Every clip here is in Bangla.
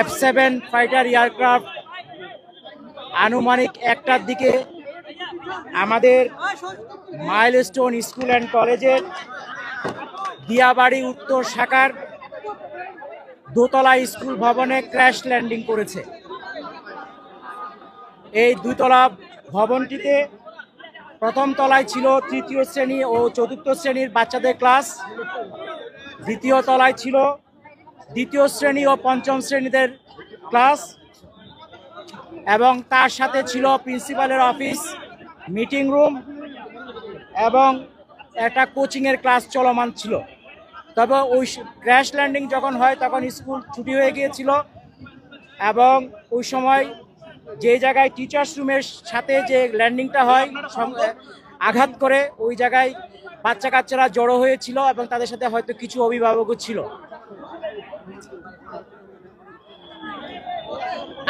F7 ফাইটার এয়ারক্রাফট আনুমানিক 1টার দিকে আমাদের মাইলস্টোন স্কুল অ্যান্ড কলেজের দিয়াবাড়ি উত্তর শাখার দোতলা স্কুল ভবনে ক্র্যাশ ল্যান্ডিং করেছে। এই দুতলা ভবনটিতে প্রথম তলায় ছিল তৃতীয় শ্রেণী ও চতুর্থ শ্রেণীর বাচ্চাদের ক্লাস, দ্বিতীয় তলায় ছিল দ্বিতীয় শ্রেণী ও পঞ্চম শ্রেণীদের ক্লাস, এবং তার সাথে ছিল প্রিন্সিপালের অফিস, মিটিং রুম এবং একটা কোচিংয়ের ক্লাস চলমান ছিল। তবে ওই ক্র্যাশ ল্যান্ডিং যখন হয় তখন স্কুল ছুটি হয়ে গিয়েছিল, এবং ওই সময় যে জায়গায় টিচার্স রুমের সাথে যে ল্যান্ডিংটা হয় আঘাত করে ওই জায়গায় বাচ্চা কাচ্চারা জড়ো হয়েছিল এবং তাদের সাথে হয়তো কিছু অভিভাবকও ছিল।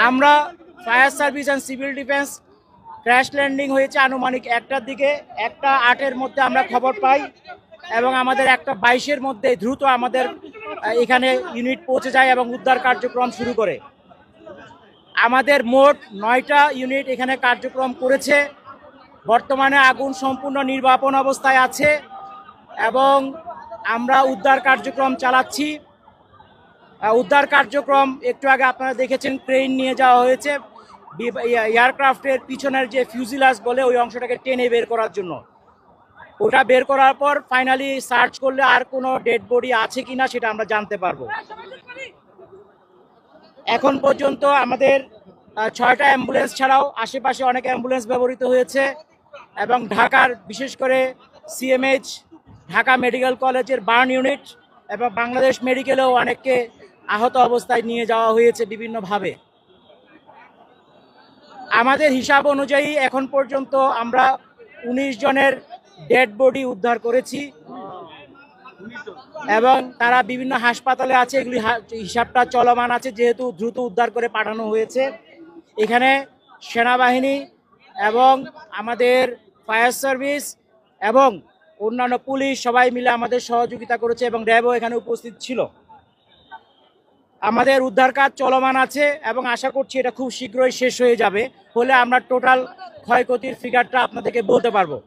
আমরা fire service and civil defence crash landing হয়েছে আনুমানিক 1টার দিকে, 1:08-এর মধ্যে আমরা খবর পাই এবং আমাদের 1:22-এর মধ্যে দ্রুত আমাদের এখানে ইউনিট পৌঁছে যায় এবং উদ্ধার কার্যক্রম শুরু করে। আমাদের মোট 9টা ইউনিট এখানে কার্যক্রম করেছে। বর্তমানে আগুন সম্পূর্ণ নির্বাপন অবস্থায় আছে এবং আমরা উদ্ধার কার্যক্রম চালাচ্ছি। উদ্ধার কার্যক্রম একটু আগে আপনারা দেখেছেন, ক্রেন নিয়ে যাওয়া হয়েছে এয়ারক্রাফটের পিছনের যে ফিউজিলাজ বলে ওই অংশটাকে টেনে বের করার জন্য। ওটা বের করার পর ফাইনালি সার্চ করলে আর কোনো ডেড বডি আছে কিনা সেটা আমরা জানতে পারবো। এখন পর্যন্ত আমাদের 6টা অ্যাম্বুলেন্স ছাড়াও আশেপাশে অনেক অ্যাম্বুলেন্স ব্যবহৃত হয়েছে এবং ঢাকার বিশেষ করে সিএমএইচ ঢাকা মেডিকেল কলেজের বার্ন ইউনিট এবং বাংলাদেশ মেডিকেলেও অনেককে আহত অবস্থায় নিয়ে যাওয়া হয়েছে বিভিন্নভাবে। আমাদের হিসাব অনুযায়ী এখন পর্যন্ত আমরা 19 জনের ডেড বডি উদ্ধার করেছি এবং তারা বিভিন্ন হাসপাতালে আছে। এগুলি হিসাবটা চলমান আছে যেহেতু দ্রুত উদ্ধার করে পাঠানো হয়েছে। এখানে সেনাবাহিনী এবং আমাদের ফায়ার সার্ভিস এবং অন্যান্য পুলিশ সবাই মিলে আমাদের সহযোগিতা করেছে এবং র্যাবও এখানে উপস্থিত ছিল। আমাদের উদ্ধার কাজ চলমান আছে এবং আশা করছি এটা খুব শীঘ্রই শেষ হয়ে যাবে, হলে আমরা টোটাল ক্ষয়ক্ষতির ফিগারটা আপনাদেরকে বলতে পারবো।